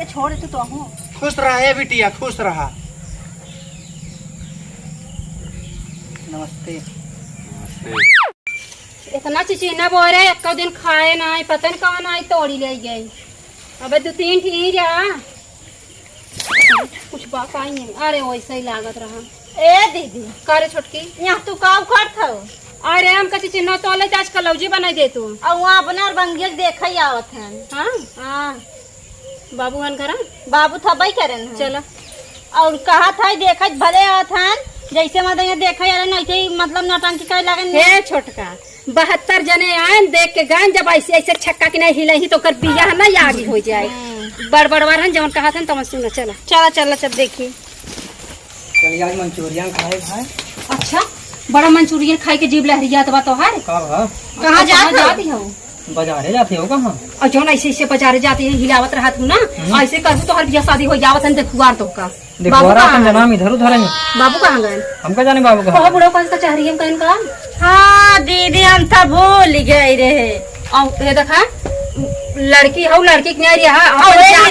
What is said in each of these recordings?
ये छोड़ तू तो हूँ। खुश रहा है बिटिया, खुश रहा। नमस्ते। इतना चिचिना बोल रहे एक दिन खाए ना आई, पता नहीं कौन आई तोड़ी ले गई। अबे 2-3 ठीक है कुछ बात आई नहीं। अरे वैसे ही लागत रहा। ए दीदी करे छोटकी यहाँ तू का उखड़ था? अरे हम का चिचिना तोले आज कलौजी बनाई दे तू। और वहाँ अपना रंगिया देखा ही आवत है। हाँ हाँ बाबू हन घर बाबू था भाई करे चलो। और कहा था देखा भले आवत है जैसे मतलब ये देखा यार नहीं ही मतलब नौटंकी करे लगे। हे छोटका 72 जने आए देख के गए, जब ऐसे ऐसे छक्का की नहीं हिला ही तो कर बिया है ना आगे हो जाए। बड़ वार जवन कहा था तमन सुनो। चलो चला चला चल देखिए। चल यार मंचूरियन खाए भाई। अच्छा बड़ा मंचूरियन खाई के जीभ लहरिया तो है। कहाँ जाती हो? बाजारे जाते हो कहाँ? और जौन ऐसे ऐसे बाजारे जाती है हिलावत रहा तू ना ऐसे करू तो हर बिया शादी हो जावत है। देखुआर तो का जनाम इधर उधर है। बाबू कहाँ गए? हमका जाने बाबू का बुढ़ो कौन सा चाह रही है कहीं का? हाँ दीदी हम तो भूल गए रहे। और ये देखा लड़की हो लड़की के नहीं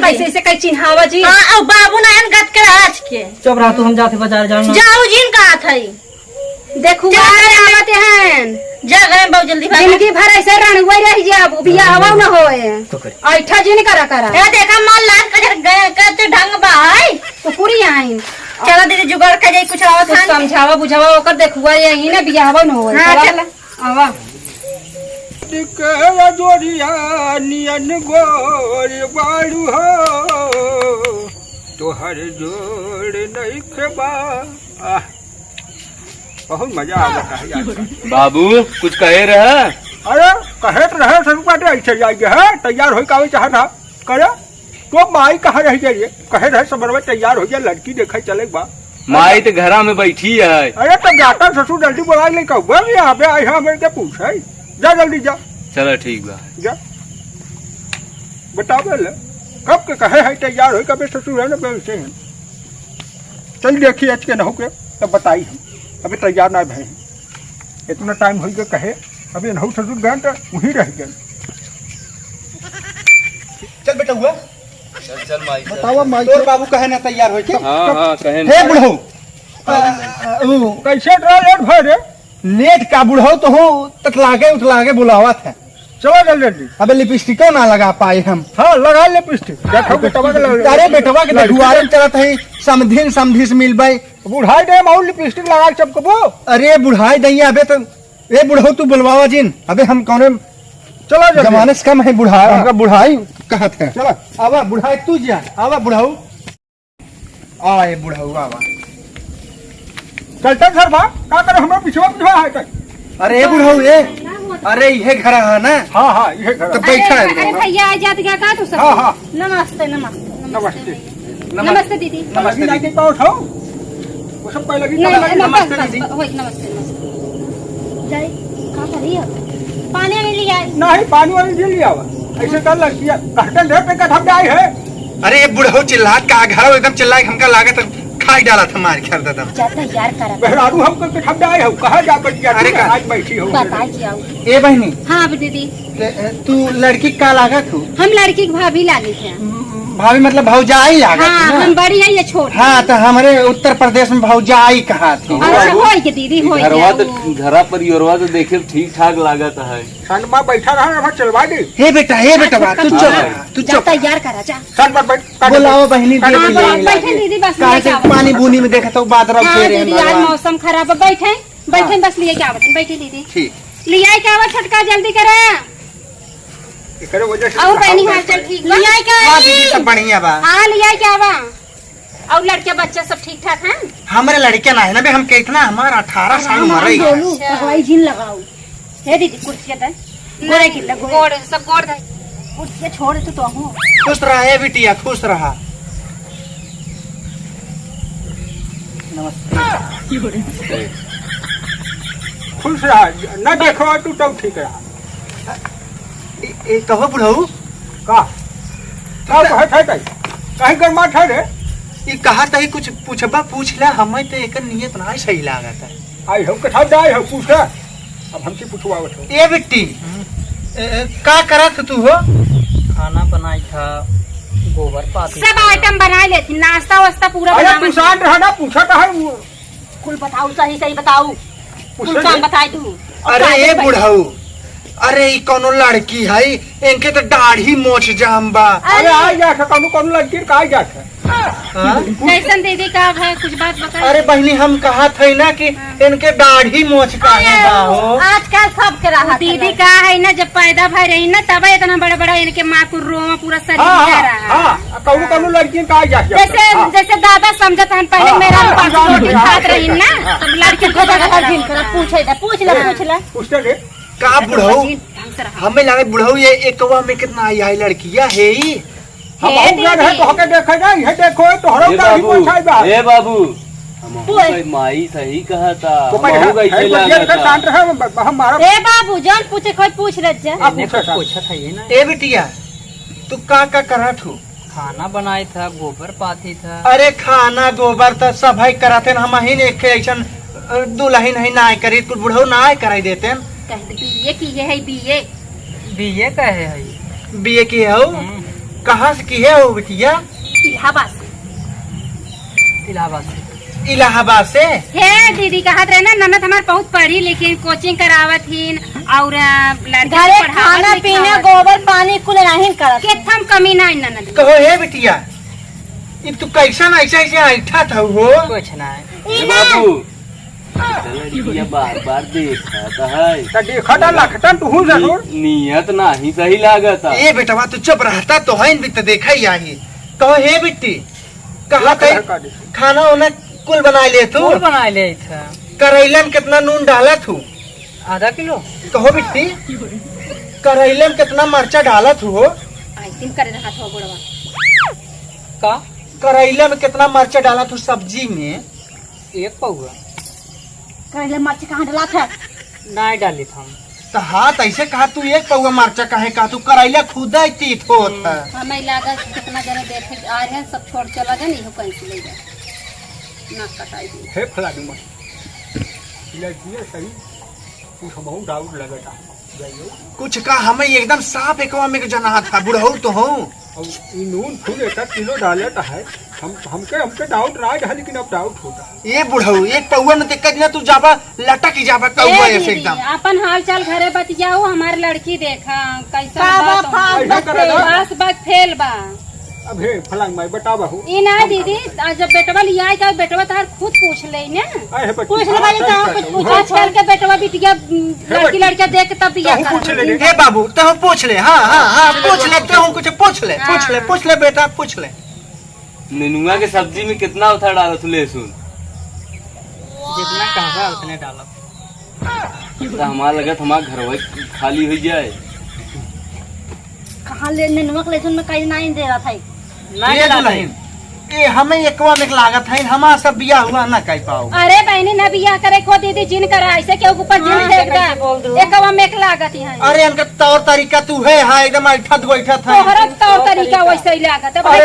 ऐसे ऐसे कई चिन्हावा जी। हाँ और बाबू नयन गत के आज के चुप रहा तू, हम जाते बाजार जाना। जाओ जिन कहा था देखो हैं जग रहे बहुत जल्दी जिंदगी भर ऐसे रणुआ रह जाब बिया हवा न होए ऐठा जिन करा ए देखा मन लाल कर तो ढंग बाई तो पूरी आई। चलो दीदी जुगाड़ कर जाई कुछ आवत है समझावा बुझावा ओकर देखुआ यही ना बिया हवा न होए। हां चला आवा दिकेला जोड़िया नियन गोर बाड़ू हो तोहर जोड़ नहीं खेबा। बहुत मजा आ रहा है यार। बाबू कुछ कहे रहा? अरे कहे तो रहे सर बाटे ऐसे जाएंगे है तैयार हो कावे चाह था करे तो माई कहाँ रह जाइए कहे रहे समर में तैयार हो जाए लड़की देखे चले बा। माई तो घरा में बैठी है। अरे तब जाता ससुर जल्दी बुला ले कहूँ यहाँ पे आई हाँ मेरे पूछे जा जल्दी जा। चलो ठीक बा जा बताओ ले कब के कहे है तैयार हो कब ससुर है ना वैसे हैं। चल देखिए आज के न हो के तब बताई हम अभी तैयार ना भय इतना टाइम हो गया कहे अभी नहु ससुर गए तो वहीं रह गए। चल बेटा हुआ चल माई बताओ माई तोर बाबू कहे ना तैयार हो के। हाँ कहे हे बुढ़ऊ कैसे लेट भय रे नेट का बुढ़ऊ तो हो उतलागे बुलावा था। चलो जल्दी जल्दी। अबे लिपस्टिक ना लगा पाए हम। हाँ लगा लिपस्टिक देखो बेटवा के अरे बेटवा के दुआरे चलत है समधिन समधी से मिलबे बुढ़ाई दे माहौल लिपस्टिक लगा चमकबो। अरे बुढ़ाई दैया अबे तो ए बुढ़ऊ तू बुलवावा जिन अबे हम कौन चलो जमाने से कम है बुढ़ाई हमका बुढ़ाई कहत है। चलो आवा बुढ़ाई तू जा आवा बुढ़ऊ आए बुढ़ऊ आवा चलते सर बा का करे हमरा पिछवा पिछवा है तक। अरे बुढ़ऊ ए अरे ये घर है ना। हाँ हाँ ये घर तो बैठा है। अरे भैया आ जात क्या का तू सब? हाँ हाँ नमस्ते नमस्ते नमस्ते नमस्ते दीदी। नमस्ते लाइट पाओ उठाओ वो सब पहले लगी नमस्ते दीदी। नमस्ते जाई का करी है पानी नहीं लिया नहीं पानी वाली ले लिया हुआ ऐसे कर लगती है कहते ढेर पे कथम जाए है। अरे ये बुढ़ऊ चिल्लात का घर एकदम चिल्लाए हमका लागत खाई डाला था मार ख्याल दादा। जाता यार करा बहरारू हमको कथम जाए हो कहा जा कर दिया। अरे आज बैठी हो बताई क्या ए बहनी हाँ दीदी तू लड़की का लागत हो? हम लड़की की भाभी लागे थे। भाभी मतलब भौजाई लागत हाँ है ना? हम बड़ी है ये छोटी। हाँ तो हमारे उत्तर प्रदेश में भौजाई कहा थी। अच्छा होई के दीदी होई घरवा तो घरा परिवारवा तो देखे ठीक ठाक लागत है। सन में बैठा रहा ना चलवा दे। हे बेटा तू चुप जाता यार करा जा। सन पर बैठ बोलाओ बहनी हाँ, देख बैठे दीदी बस कहा लिए से क्या पानी बुनी में देखा तो बादल हाँ घेरे दीदी आज मौसम खराब है बैठे बस लिए क्या बता बैठे दीदी ठीक लिया क्या हुआ छटका जल्दी करे करे वजह से और बहनी हाल चल ठीक बा? लिया क्या हाँ दीदी सब बढ़िया बा। हाँ लिया क्या बा? और लड़के बच्चे सब ठीक ठाक हैं? हमारे लड़के ना है ना बे हम कितना हमारा 18 साल उम्र है। बोलू हवाई झील लगाओ हे दीदी कुर्सी दे गोरे की लगो गोड़ सब गोड़ दे। कुर्सी छोड़ तू तो हूँ। खुश रहा है बिटिया खुश रहा। नमस्ते। खुश रहा न देखो तू तब ठीक रहा। कहो बुढ़ऊ का कहे थे कहीं गरमा थे रे ये कहा था कुछ पूछबा पूछ ला हमें तो एक नियत ना सही लागत है। आई हम कथा जाए हो पूछ अब हमसे पूछवावत हो। ए बिट्टी का करत तू हो? खाना बनाई था गोबर पाती सब आइटम बना लेती, नाश्ता वास्ता पूरा अरे बना पुसान रहा ना पूछा था कुल बताऊ, सही सही बताऊ, कुल काम बताई तू। अरे ए बुढ़ऊ, अरे ई कोनो लड़की है, इनके तो दाढ़ी मोछ जाम बा। अरे आ जा कौन लड़की का जा हाँ? कैसन दीदी का है, कुछ बात बता। अरे बहनी हम कहा थे ना कि इनके दाढ़ी मोछ का है बा हो। आजकल सब के रहा दीदी का है ना, जब पैदा भई रही ना तब इतना बड़ा बड़ा इनके माँ को रोमा पूरा शरीर हाँ रहा। हाँ कौन लड़की का जा जैसे दादा समझत हन पहले मेरा रोटी खात रही ना, तब लड़के को पूछ ले। पूछते ले का बुढ़ऊ, हमें लगे बुढ़ऊ ये एकवा में कितना आई है लड़किया है ही। हम बहुत जगह है तो हके देखे ना, ये देखो तो हरो का ही पूछाई बा। ए बाबू, हम माई सही कहा था। तो हमहू कैसे लागत था। शांत रहे हम मारा ए बाबू जान पूछे कोई पूछ ले जा। आप पूछा पूछा था ये ना, ए बिटिया तू का करत हो? खाना बनाई था, गोबर पाती था। अरे खाना गोबर तो सब है कराते हम ही एक ऐसा दुल्हन है ना करी, कुछ बुढ़ऊ ना कराई देते बीए की है बीए। बीए का है बीए की हो। कहाँ से की है वो बिटिया? इलाहाबाद से। इलाहाबाद से। इलाहाबाद से। हे दीदी कहत रहे ना, ननद हमार बहुत पढ़ी लेकिन कोचिंग करावत हिन और लड़के घरे खाना पीना गोबर पानी कुल नहीं करत। केथम कमी नहीं ननद। कहो हे बिटिया, ये तू कैसा ऐसा ऐसा ऐठा था हो? कुछ ना है। ए बाबू, लड़किया बार बार देखा है तो देखा था लखटन तू जरूर। नियत नहीं सही लागत था। ए बेटवा तू चुप रहता तो है भी तो देखा ही आई। कहो हे बिट्टी, कहा खाना वाना कुल बना ले तू? गोबर बना ले था। करैलन कितना नून डाला तू? आधा किलो। कहो बिट्टी, करैलन कितना मरचा डाला तू हो? आइसिम करे रहा था गोड़वा। का करैला में कितना मरचा डाला तू सब्जी में? एक पौवा करेले मर्च कहाँ डला था? नहीं डाली था। तो हाथ ऐसे कहा तू एक पौवा मरचा कहे कहा तू करैला खुद ही तीत होत है। हमें लगा कितना जने देखे आ रहे हैं, सब छोड़ चला गए नहीं हो कहीं से ले जाए ना कटाई दी। हे फला दूँ लड़की सही कुछ बहुत डाउट लगता कुछ का हमें एकदम साफ एकवा में जना था बुढ़ऊ तो हो। और ये नून फूल 1 किलो डालता है। हमके डाउट रहा है लेकिन अब डाउट होता है। ये बुढ़ऊ एक पौवा न दिक्कत ना तू जाबा लटक ही जाबा कौवा ऐसे एकदम। अपन हाल चाल घरे बतियाओ, हमारी लड़की देखा कैसा का बात बात हो। बस बात फेल बा। अब हे फलांग मैं बता बहू ई ना दीदी, आज जब बेटवा लिया है तो बेटवा तार खुद पूछ ले ना। पूछ ले भाई कहाँ कुछ पूछा? आजकल के बेटवा बिटिया लड़की लड़का देख के तब बिया पूछ कर। ले हे बाबू तो पूछ ले। हाँ हाँ हाँ पूछ ले तो कुछ पूछ ले बेटा पूछ ले। नेनुआ के सब्जी में कितना उठा डाला तू लहसुन? जितना कहा उतने डाला। तो हमारा लगत हमारा घर खाली हो जाए। कहाँ ले नमक लहसुन में कहीं नहीं दे रहा था। नहीं ये डाला। दुल्हन ये हमें एकवा में लागत है, हमारा सब बिया हुआ ना कह पाओ। अरे बहनी ना बिया करे को दीदी जिन करा ऐसे के ऊपर जिन फेंक दे एकवा में एक लागत है। अरे इनका तौर तरीका तू है हाँ एकदम ऐठा बैठा था। तोहरा तौर तरीका वैसे ही लागत है। भाई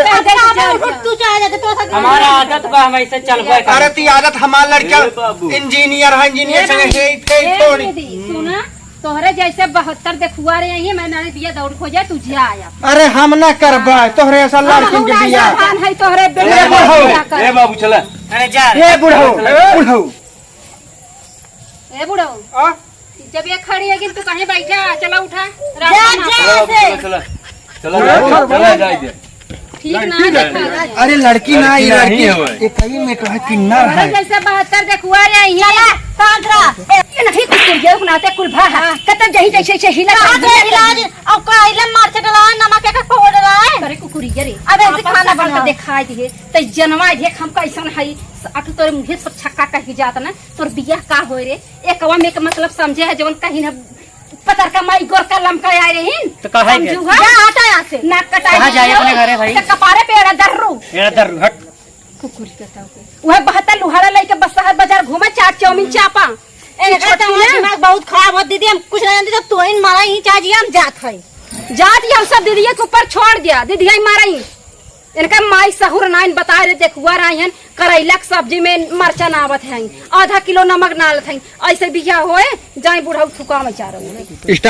तू चाहे जाते तो हमारा आदत बा, हम ऐसे चलबे कर। अरे ती आदत हमारा ए बाबू। लड़का इंजीनियर है, इंजीनियर संगे थोड़ी। सुना तोहरे जैसे 72 देखुआ रहे हैं, मैं नारे बिया दौड़ खोजा तुझे आया। अरे हम ना करबा तोहरे ऐसा लड़किन के बिया। है तोहरे ए बाबू चला। अरे जा ये बुढ़ऊ बुढ़ऊ ए बुढ़ो आ जब ये खड़ी है तू कहीं बैठा, चला उठा चला चला चला जाए। ठीक ना देखा। अरे लड़की ना ये लड़की नहीं है। ये कहीं में तो है किन्नर तोहरे है। जैसे 72 देखुआ रहे हैं। ये नहीं कुछ कुरिया बनाते कुल भा कतब जही जैसे जैसे हिला और करेले मर्च डला नमक एक फोड़ रहा है। करे कुकुरिया रे। अब ऐसे खाना बना दिखाई दिए तो जनवा देख हम कैसन है। आठ तोरे मुंहे पर छक्का कही जात ना, तोर बियाह का होय रे। एकवा में के मतलब समझे है जवन कहीं न पतर का माई गोर का लमका आए रहीन तो कहाँ गए? समझू हा आता यहाँ से नाक कटाई। कहाँ जाए अपने घरे भाई? कपारे पे एड़ा दर्रू मेरा दर्द हट। कुकुरी कहता हूँ वह 72 लुहाड़ा लेके बस शहर बाजार घूमे, चाट चाउमीन चापा। दिमाग बहुत खराब हो दीदी, हम कुछ नहीं जानते। तो इन मारा ही चाहिए हम जात है जात हम सब दीदी के ऊपर छोड़ दिया। दीदी मारा ही इनका माई सहुर नाइन बता रहे देखुआ रही है। करैला के सब्जी में मरचा नावत है, आधा किलो नमक नालत है। ऐसे बिया होए जाए बुढ़ऊ थुका में चारो।